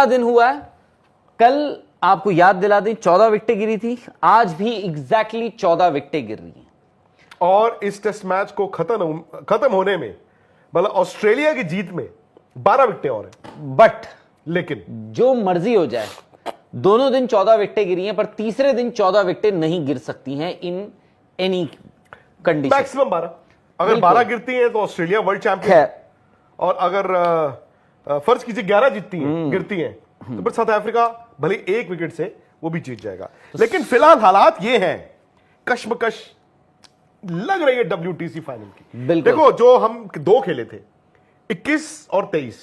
दिन हुआ है। कल आपको याद दिला दें 14 विकेटें गिरी थी, आज भी एग्जैक्टली 14 विकेटें गिर रही हैं। और इस टेस्ट मैच को खत्म होने में, मतलब ऑस्ट्रेलिया की जीत में 12 विकेटें और हैं। बट लेकिन जो मर्जी हो जाए, दोनों दिन 14 विकेटें गिरी हैं, पर तीसरे दिन 14 विकेटें नहीं गिर सकती हैं इन एनी कंडीशन। मैक्सिमम 12। अगर 12 गिरती हैं तो ऑस्ट्रेलिया वर्ल्ड चैंपियन, और अगर फर्ज कीजिए 11 गिरती हैं तो फिर साउथ अफ्रीका भले एक विकेट से वो भी जीत जाएगा। लेकिन फिलहाल हालात ये हैं, कश्मकश लग रही है WTC फाइनल की। देखो, जो हम 2 खेले थे 21 और 23,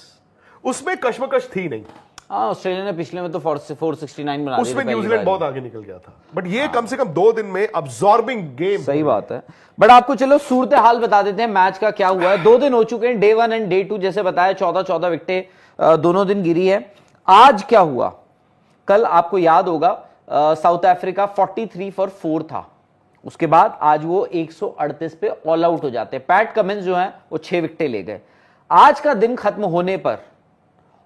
उसमें कश्मकश थी नहीं। ऑस्ट्रेलिया ने पिछले में तो 469 बना, उसमें न्यूजीलैंड बहुत आगे निकल गया था, बट ये कम से कम 2 दिन में अब्सॉर्बिंग गेम। सही बात है। बट आपको चलो सूरत हाल बता देते हैं मैच का क्या हुआ है। 2 दिन हो चुके हैं, डे 1 एंड डे 2, जैसे बताया 14 विकेटें दोनों दिन गिरी है। आज क्या हुआ, कल आपको याद होगा साउथ अफ्रीका 43 फॉर 4 था, उसके बाद आज वो 138 पे ऑल आउट हो जाते हैं। पैट कमिंस जो है वो 6 विकेटें ले गए। आज का दिन खत्म होने पर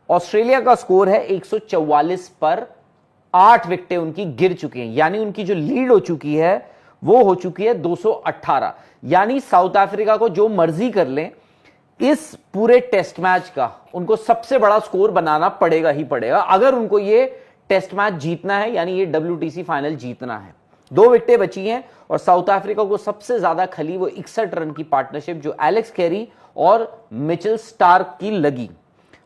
ऑस्ट्रेलिया का स्कोर है 144 पर 8 विकेटें उनकी गिर चुकी हैं, यानी उनकी जो लीड हो चुकी है वो हो चुकी है 218। यानी साउथ अफ्रीका को जो मर्जी कर लें, इस पूरे टेस्ट मैच का उनको सबसे बड़ा स्कोर बनाना पड़ेगा ही पड़ेगा, अगर उनको ये टेस्ट मैच जीतना है, यानी ये WTC फाइनल जीतना है। 2 विकेटें बची हैं और साउथ अफ्रीका को सबसे ज्यादा खली वो 61 रन की पार्टनरशिप जो एलेक्स कैरी और मिचेल स्टार्क की लगी।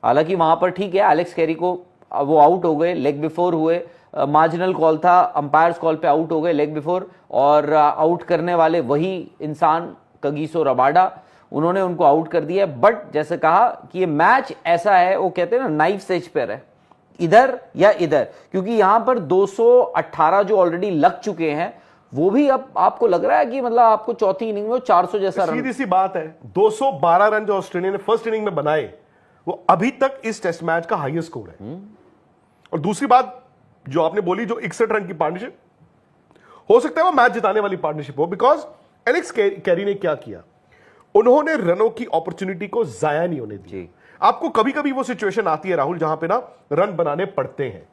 हालांकि वहां पर ठीक है, एलेक्स कैरी को वो आउट हो गए, लेग बिफोर हुए, मार्जिनल कॉल था, अंपायर्स कॉल पे आउट हो गए लेग बिफोर, और आउट करने वाले वही इंसान कगिसो रबाडा, उन्होंने उनको आउट कर दिया। बट जैसे कहा कि ये मैच ऐसा है, वो कहते हैं ना नाइफ एज पर है, इधर या इधर, क्योंकि यहां पर 218 जो ऑलरेडी लग चुके हैं, वो भी अब आपको लग रहा है कि मतलब आपको चौथी इनिंग में 400 जैसा रन। सीधी सी बात है, 212 रन जो ऑस्ट्रेलिया ने फर्स्ट इनिंग में बनाए, वो अभी तक इस टेस्ट मैच का हाईएस्ट स्कोर है। और दूसरी बात जो आपने बोली, जो 61 रन की पार्टनरशिप, हो सकता है वो मैच जिताने वाली पार्टनरशिप हो, बिकॉज एलेक्स कैरी ने क्या किया, उन्होंने रनों की अपॉर्चुनिटी को जाया नहीं होने दी। आपको कभी कभी वो सिचुएशन आती है राहुल, जहां पे ना रन बनाने पड़ते हैं।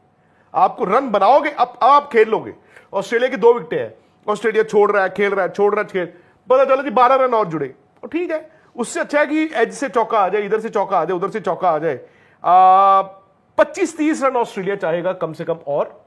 आपको रन बनाओगे, अब आप खेल लोगे। ऑस्ट्रेलिया की 2 विकेटें हैं, ऑस्ट्रेलिया छोड़ रहा है, खेल रहा है, छोड़ रहा है, खेल, पता चला जी 12 रन और जुड़े, तो ठीक है, उससे अच्छा है कि एज से चौका आ जाए, इधर से चौका आ जाए, उधर से चौका आ जाए। 25-30 रन ऑस्ट्रेलिया चाहेगा कम से कम, और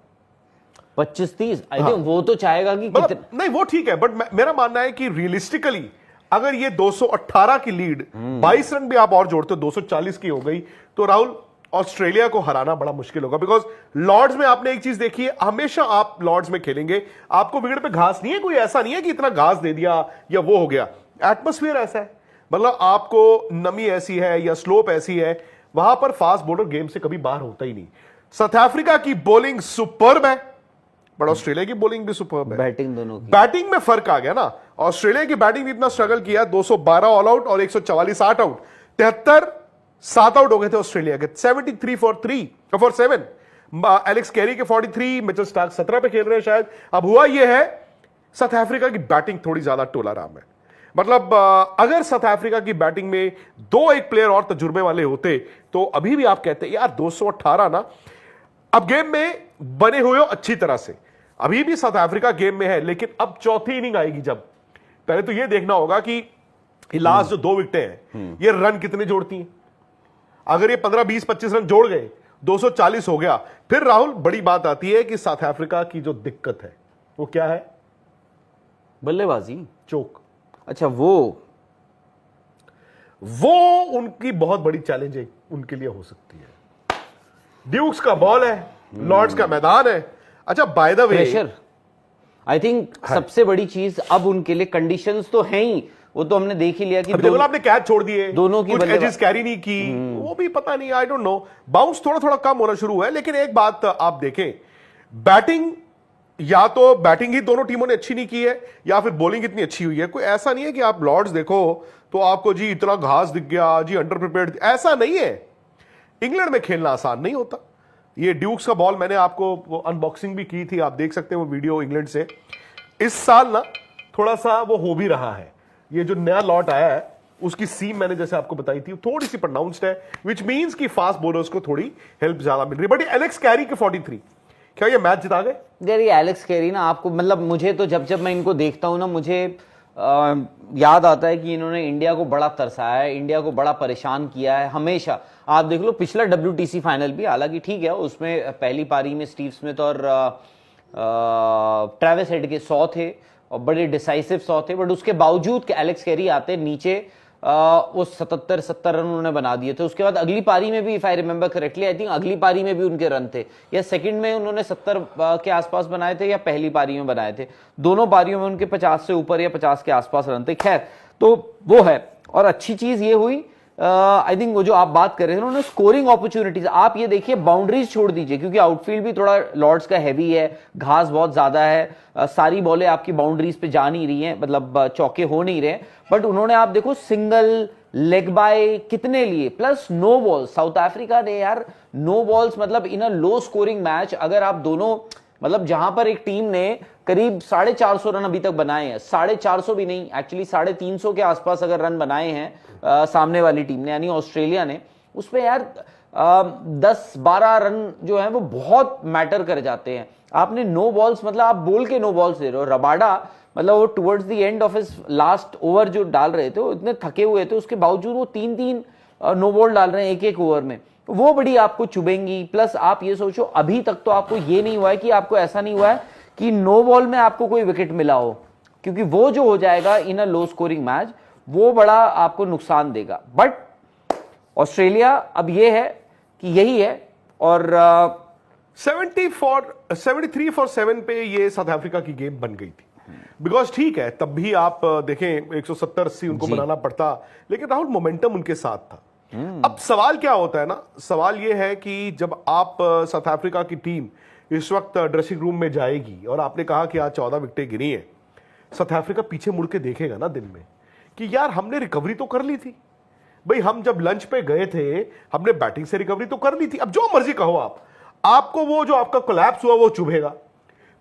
25-30 आई थिंक वो तो चाहेगा कि नहीं, वो ठीक है, बट मेरा मानना है कि रियलिस्टिकली अगर ये 218 की लीड 22 रन भी आप और जोड़ते हो, 240 की हो गई, तो राहुल ऑस्ट्रेलिया को हराना बड़ा मुश्किल होगा। बिकॉज लॉर्ड्स में आपने एक चीज देखी है, हमेशा आप लॉर्ड्स में खेलेंगे, आपको विकेट पे घास नहीं है, कोई ऐसा नहीं है कि इतना घास दे दिया या वो हो गया, एटमोस्फियर ऐसा है, मतलब आपको नमी ऐसी है या स्लोप ऐसी है, वहां पर फास्ट बॉलर गेम से कभी बाहर होता ही नहीं। साउथ अफ्रीका की बॉलिंग सुपर्ब है, बट ऑस्ट्रेलिया की बॉलिंग भी सुपर्ब है। बैटिंग दोनों की, बैटिंग में फर्क आ गया ना, ऑस्ट्रेलिया की बैटिंग भी इतना स्ट्रगल किया, 212 ऑल आउट और 144 8 आउट, 73 7 आउट हो गए थे ऑस्ट्रेलिया के, 73 फॉर 7। एलेक्स कैरी के 43, मिचेल स्टार्क 17 पे खेल रहे हैं शायद। अब हुआ यह है, साउथ अफ्रीका की बैटिंग थोड़ी ज्यादा टोलाराम है, मतलब अगर साउथ अफ्रीका की बैटिंग में 2-1 प्लेयर और तजुर्बे वाले होते तो अभी भी आप कहते यार 218 ना, अब गेम में बने हुए हो अच्छी तरह से, अभी भी साउथ अफ्रीका गेम में है, लेकिन अब चौथी इनिंग आएगी जब, पहले तो यह देखना होगा कि लास्ट जो 2 विकेटें हैं ये रन कितने जोड़ती हैं। अगर ये 15 20 25 रन जोड़ गए, 240 हो गया, फिर राहुल बड़ी बात आती है कि साउथ अफ्रीका की जो दिक्कत है वो क्या है, बल्लेबाजी, चोक। अच्छा, वो उनकी बहुत बड़ी चैलेंज है, उनके लिए हो सकती है। ड्यूक्स का बॉल है, लॉर्ड्स का मैदान है। अच्छा, by the way, pressure I think सबसे बड़ी चीज अब उनके लिए, कंडीशंस तो हैं ही, वो तो हमने देख ही लिया कि आपने कैच छोड़ दिए, दोनों की कुछ एजेस कैरी नहीं की, वो भी पता नहीं, आई डोंट नो, बाउंस थोड़ा थोड़ा कम होना शुरू हुआ है। लेकिन एक बात आप देखें, बैटिंग, या तो बैटिंग ही दोनों टीमों ने अच्छी नहीं की है, या फिर बॉलिंग इतनी अच्छी हुई है। कोई ऐसा नहीं है कि आप लॉर्ड्स देखो तो आपको जी इतना घास दिख गया, जी अंडर प्रिपेयर्ड, ऐसा नहीं है। इंग्लैंड में खेलना आसान नहीं होता। ये ड्यूक्स का बॉल मैंने आपको अनबॉक्सिंग भी की थी, आप देख सकते हैं वो वीडियो इंग्लैंड से। इस साल ना थोड़ा सा वो हो भी रहा है, ये जो नया लॉट आया है उसकी सीम मैंने जैसे आपको बताई थी थोड़ी सी प्रोनाउंस्ड है, विच मींस कि फास्ट बॉलर्स को थोड़ी हेल्प ज्यादा मिल रही है। बट एलेक्स कैरी के 43, क्या ये मैच जिता गए? यार ये एलेक्स कैरी ना, आपको मतलब मुझे तो जब जब मैं इनको देखता हूं ना, मुझे याद आता है कि इन्होंने इंडिया को बड़ा तरसाया है, इंडिया को बड़ा परेशान किया है हमेशा। आप देख लो पिछला WTC फाइनल भी, हालांकि ठीक है उसमें पहली पारी में स्टीव स्मिथ और ट्रेविस हेड के 100 थे और बड़े डिसाइसिव 100 थे, बट उसके बावजूद कि एलेक्स कैरी आते नीचे वो 77-70 रन उन्होंने बना दिए थे। उसके बाद अगली पारी में भी, if I remember correctly, I think अगली पारी में भी उनके रन थे, या सेकंड में उन्होंने 70 के आसपास बनाए थे या पहली पारी में बनाए थे। दोनों पारियों में उनके 50 से ऊपर या 50 के आसपास रन थे। खैर, तो वो है। और अच्छी चीज ये हुई, आई थिंक वो जो आप बात कर रहे थे उन्होंने स्कोरिंग अपॉर्चुनिटीज, आप ये देखिए बाउंड्रीज छोड़ दीजिए, क्योंकि आउटफील्ड भी थोड़ा लॉर्ड्स का हैवी है, घास बहुत ज्यादा है, सारी बॉलें आपकी बाउंड्रीज पे जा नहीं रही हैं, मतलब चौके हो नहीं रहे, बट उन्होंने आप देखो सिंगल लेग बाय कितने लिए, plus no balls. South Africa ने यार नो बॉल्स, मतलब इन अ लो स्कोरिंग मैच, अगर आप दोनों, मतलब जहां पर एक टीम ने करीब 450 रन अभी तक बनाए हैं, 450 भी नहीं एक्चुअली 350 के आसपास अगर रन बनाए हैं सामने वाली टीम ने यानी ऑस्ट्रेलिया ने, उसमें यार 10-12 रन जो है वो बहुत मैटर कर जाते हैं। आपने नो बॉल्स, मतलब आप बोल के नो बॉल्स दे रहे हो। रबाडा मतलब वो towards the end of his last over जो डाल रहे थे, वो इतने थके हुए थे, उसके बावजूद वो 3-3 नो बॉल डाल रहे हैं एक ओवर में, वो बड़ी आपको चुभेंगी। प्लस आप ये सोचो अभी तक तो आपको ये नहीं हुआ है कि आपको ऐसा नहीं हुआ है कि नो बॉल में आपको कोई विकेट मिला हो, क्योंकि वो जो हो जाएगा इन अ लो स्कोरिंग मैच, वो बड़ा आपको नुकसान देगा। बट ऑस्ट्रेलिया अब ये है कि यही है, और 73 फॉर 7 पे ये साउथ अफ्रीका की गेम बन गई थी। बिकॉज ठीक है, तब भी आप देखें 170-80 उनको बनाना पड़ता, लेकिन राहुल मोमेंटम उनके साथ था। अब सवाल क्या होता है ना, सवाल यह है कि जब आप साउथ अफ्रीका की टीम इस वक्त ड्रेसिंग रूम में जाएगी और आपने कहा कि आज 14 विकेटें गिरी हैं, साउथ अफ्रीका पीछे मुड़ के देखेगा ना दिन में कि यार हमने रिकवरी तो कर ली थी भाई, हम जब लंच पे गए थे हमने बैटिंग से रिकवरी तो कर ली थी। अब जो मर्जी कहो आपको वो जो आपका कोलैप्स हुआ वो चुभेगा।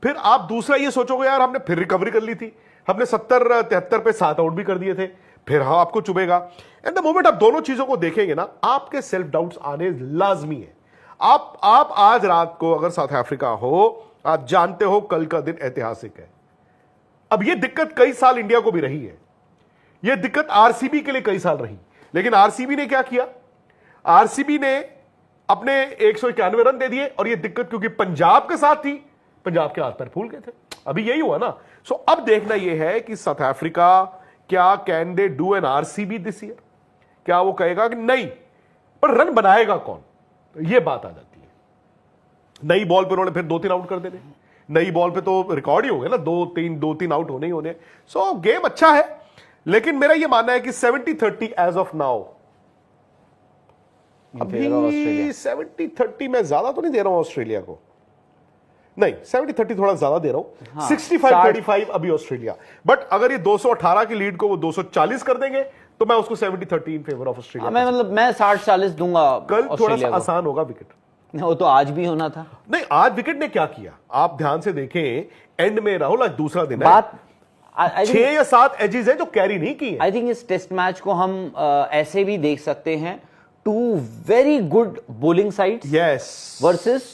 फिर आप दूसरा ये सोचोगे यार हमने फिर रिकवरी कर ली थी, हमने 70-73 पे 7 आउट भी कर दिए थे, फिर हाँ आपको चुभेगा। एंड द मोमेंट आप दोनों चीजों को देखेंगे ना, आपके सेल्फ डाउट्स आने लाजमी है। आप आज रात को अगर साउथ अफ्रीका हो, आप जानते हो कल का दिन ऐतिहासिक है। अब यह दिक्कत कई साल इंडिया को भी रही है, यह दिक्कत आरसीबी के लिए कई साल रही, लेकिन आरसीबी ने क्या किया, आरसीबी ने अपने 191 रन दे दिए, और यह दिक्कत क्योंकि पंजाब के साथ थी, पंजाब के हाथ पैर फूल गए थे। अभी यही हुआ ना। सो अब देखना यह है कि साउथ अफ्रीका क्या can they do an RCB this year, क्या वो कहेगा कि नहीं, पर रन बनाएगा कौन, यह बात आ जाती है। नई बॉल पे उन्होंने फिर 2-3 आउट कर देने, नई बॉल पे तो रिकॉर्ड ही हो गया ना, 2-3 आउट होने ही होने। सो गेम अच्छा है, लेकिन मेरा यह मानना है कि 70-30 एज ऑफ नाउ। अभी 70-30 मैं ज्यादा तो नहीं दे रहा हूं ऑस्ट्रेलिया को, नहीं 70-30 थोड़ा ज्यादा दे रहा हूं। 65-35 अभी ऑस्ट्रेलिया, बट अगर ये 218 की लीड को वो 240 कर देंगे तो मैं उसको 70-30 इन फेवर ऑफ ऑस्ट्रेलिया। मैं 60-40 दूंगा। कल थोड़ा सा आसान होगा विकेट, वो तो आज भी होना था। नहीं, आज विकेट ने क्या किया आप ध्यान से देखें, एंड में राहुल आज दूसरा दिन बात है, 6 या 7 एजेस हैं जो कैरी नहीं की है। आई थिंक इस टेस्ट मैच को हम ऐसे भी देख सकते हैं, 2 very good bowling sides yes versus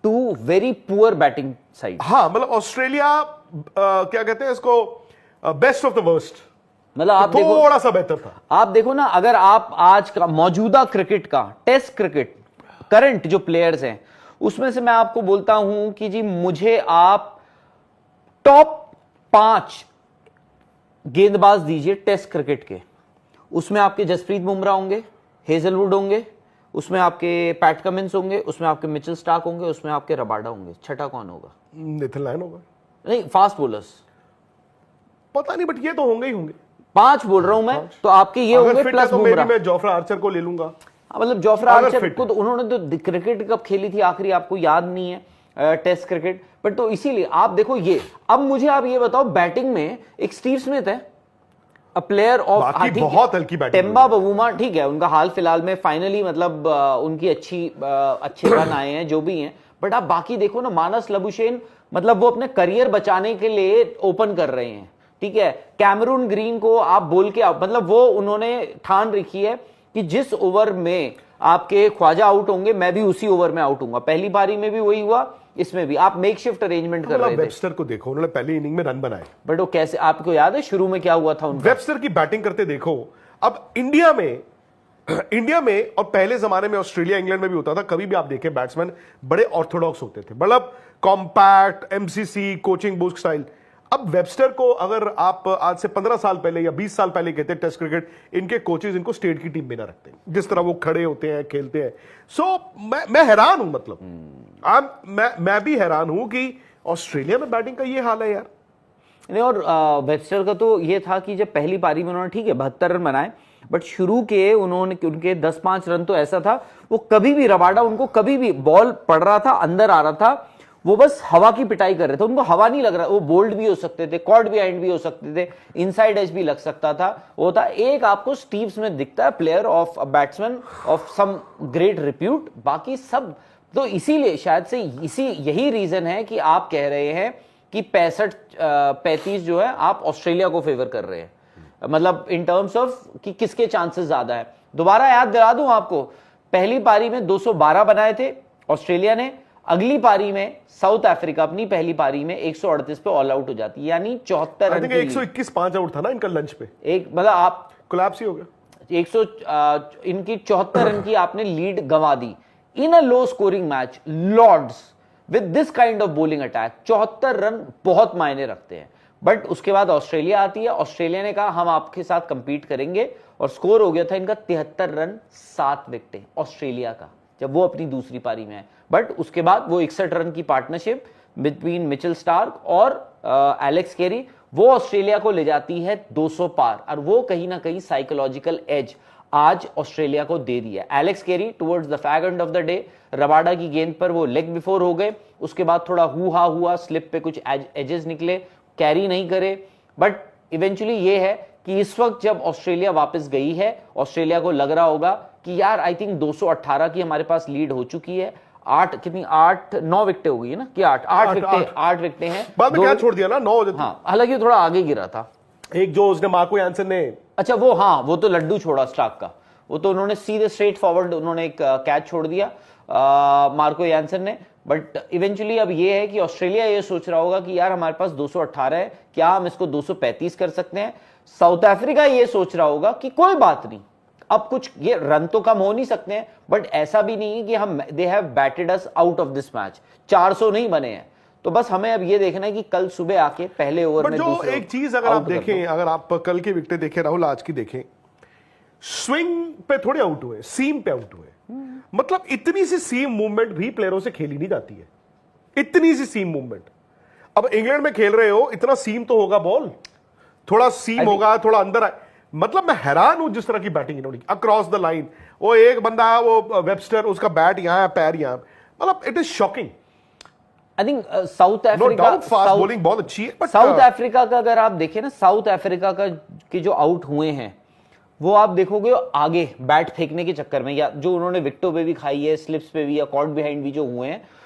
2 very poor batting side. हाँ, मतलब ऑस्ट्रेलिया क्या कहते हैं इसको, बेस्ट ऑफ द वर्स्ट, मतलब आप देखो थोड़ा सा बेहतर था। आप देखो ना, अगर आप आज का मौजूदा क्रिकेट का, टेस्ट क्रिकेट करंट जो प्लेयर्स हैं, उसमें से मैं आपको बोलता हूं कि जी मुझे आप टॉप 5 गेंदबाज दीजिए टेस्ट क्रिकेट के, उसमें आपके जसप्रीत बुमराह होंगे, हेजलवुड होंगे, उसमें आपके पैट कमिंस होंगे, उसमें आपके मिचेल स्टार्क होंगे, उसमें आपके रबाडा होंगे, छठा कौन होगा? नेथन लायन होगा। नहीं, फास्ट बोलर्स पता नहीं, बट ये तो होंगे ही होंगे। 5 बोल रहा हूं मैं, तो आपके ये होंगे प्लस तो बुमराह। मैं जोफ्रा आर्चर को ले लूंगा। मतलब जोफ्रा आर्चर को तो उन्होंने तो क्रिकेट कब खेली थी आखिरी आपको याद नहीं है, टेस्ट क्रिकेट, बट तो इसीलिए आप देखो ये। अब मुझे आप ये बताओ, बैटिंग में एक स्टीव स्मिथ है, अ प्लेयर ऑफ, बहुत हल्की बैटिंग, टेम्बा बवूमा ठीक है, उनका हाल फिलहाल में फाइनली मतलब उनकी अच्छे रन आए हैं जो भी हैं, बट आप बाकी देखो ना, मानस लबुशेन मतलब वो अपने करियर बचाने के लिए ओपन कर रहे हैं, ठीक है, कैमरून ग्रीन को आप बोल के मतलब वो उन्होंने ठान रखी है कि जिस ओवर में आपके ख्वाजा आउट होंगे मैं भी उसी ओवर में आउट होऊंगा। पहली पारी में भी वही हुआ, इसमें भी आप मेकशिफ्ट अरेंजमेंट कर रहे थे। वेबस्टर को देखो, उन्होंने पहली इनिंग में रन बनाए, बट वो कैसे, आपको याद है शुरू में क्या हुआ था उनका? वेबस्टर की बैटिंग करते देखो। अब इंडिया में और पहले जमाने में ऑस्ट्रेलिया इंग्लैंड में भी होता था, कभी भी आप देखें बैट्समैन बड़े ऑर्थोडॉक्स होते थे, मतलब compact, MCC, coaching book style. अब वेबस्टर को अगर आप आज से 15 साल पहले या 20 साल पहले कहते टेस्ट क्रिकेट, इनके कोचेज इनको स्टेट की टीम में ना रखते, जिस तरह वो खड़े होते हैं, खेलते हैं। सो मैं हैरान हूं, मतलब मैं भी हैरान हूं कि ऑस्ट्रेलिया में बैटिंग का ये हाल है यार। नहीं, और वेबस्टर का तो ये था कि जब पहली पारी में उन्होंने ठीक है 72 रन बनाए, बट शुरू के उनके 10-5 रन तो ऐसा था, वो कभी भी रबाडा उनको कभी भी बॉल पड़ रहा था, अंदर आ रहा था, वो बस हवा की पिटाई कर रहे थे, उनको हवा नहीं लग रहा। वो बोल्ड भी हो सकते थे, कॉर्ड बिहाइंड भी हो सकते थे, इनसाइड एज भी लग सकता था। वो था एक आपको स्टीव स्मिथ दिखता है, player of a batsman of some great repute, बाकी सब तो इसीलिए शायद से यही रीजन है कि आप कह रहे हैं कि 65-35 जो है आप ऑस्ट्रेलिया को फेवर कर रहे हैं, मतलब इन टर्म्स ऑफ कि किसके चांसेस ज्यादा है। दोबारा याद दिला दूं आपको, पहली पारी में 212 बनाए थे ऑस्ट्रेलिया ने, अगली पारी में साउथ अफ्रीका अपनी पहली पारी में 138 पे ऑल आउट हो जाती है, यानी 74 रन की 121 5 आउट था ना इनका लंच पे, एक मतलब आप कोलैप्स ही हो गया। 100 इनकी 74 रन की आपने लीड गंवा दी in a low scoring match Lord's with this kind of bowling attack. 74 run बहुत मायने रखते हैं। बट उसके बाद ऑस्ट्रेलिया आती है, ऑस्ट्रेलिया ने कहा हम आपके साथ कंपीट करेंगे, और स्कोर हो गया था इनका 73 रन 7 विकेटें ऑस्ट्रेलिया का, जब वो अपनी दूसरी पारी में है। बट उसके बाद वो 61 रन की पार्टनरशिप बिटवीन मिचेल स्टार्क और एलेक्स कैरी, वो ऑस्ट्रेलिया को ले जाती है 200 पार, और वो कहीं ना कहीं साइकोलॉजिकल एज आज ऑस्ट्रेलिया को दे दिया। Alex Carey towards the fag end of the day Rabada की गेंद पर वो लेग बिफोर हो गए, उसके बाद थोड़ा हुआ हुआ स्लिप पे कुछ एजेस निकले, कैरी नहीं करे, बट इवेंचुअली ये है कि इस वक्त जब ऑस्ट्रेलिया वापस गई है, ऑस्ट्रेलिया को लग रहा होगा कि यार आई थिंक 218 की हमारे पास लीड हो चुकी है, 9 विकेटें हो गई है ना, कि 8 विकेटें हैं, बाद में क्या छोड़ दिया ना 9 हो जाती। हाँ, हालांकि थोड़ा आगे गिरा था एक जो उसने मार्को यानसन ने, अच्छा वो, हाँ वो तो लड्डू छोड़ा स्टार्क का, वो तो उन्होंने सीधे स्ट्रेट फॉरवर्ड उन्होंने एक कैच छोड़ दिया मार्को यानसन ने। बट इवेंचुअली अब ये है कि ऑस्ट्रेलिया ये सोच रहा होगा कि यार हमारे पास 218 है, क्या हम इसको 235 कर सकते हैं। साउथ अफ्रीका ये सोच रहा होगा कि कोई बात नहीं, अब कुछ ये रन तो कम हो नहीं सकते हैं, बट ऐसा भी नहीं है कि हम they have batted us out of this match, 400 नहीं बने हैं, तो बस हमें अब ये देखना है कि कल सुबह आके पहले ओवर में जो एक चीज अगर आप देखें, अगर आप कल की विकेटें देखें राहुल, आज की देखें, स्विंग पे थोड़े आउट हुए, सीम पे आउट हुए। मतलब इतनी सी सीम मूवमेंट भी प्लेयरों से खेली नहीं जाती है, इतनी सी सीम मूवमेंट। अब इंग्लैंड में खेल रहे हो, इतना सीम तो होगा, बॉल थोड़ा सीम होगा, थोड़ा अंदर आए। मतलब मैं हैरान हूं जिस तरह की बैटिंग इन्होंने अक्रॉस द लाइन। वो एक बंदा, वो वेबस्टर, उसका बैट यहां है, पैर यहां, मतलब it is shocking. I think south Africa fast bowling बहुत अच्छी है, साउथ अफ्रीका का अगर आप देखें ना, साउथ अफ्रीका का के जो आउट हुए हैं वो आप देखोगे आगे बैट फेंकने के चक्कर में, या जो उन्होंने विकेटों पे भी खाई है, स्लिप्स पे भी या कॉर्ड बिहाइंड भी जो हुए हैं,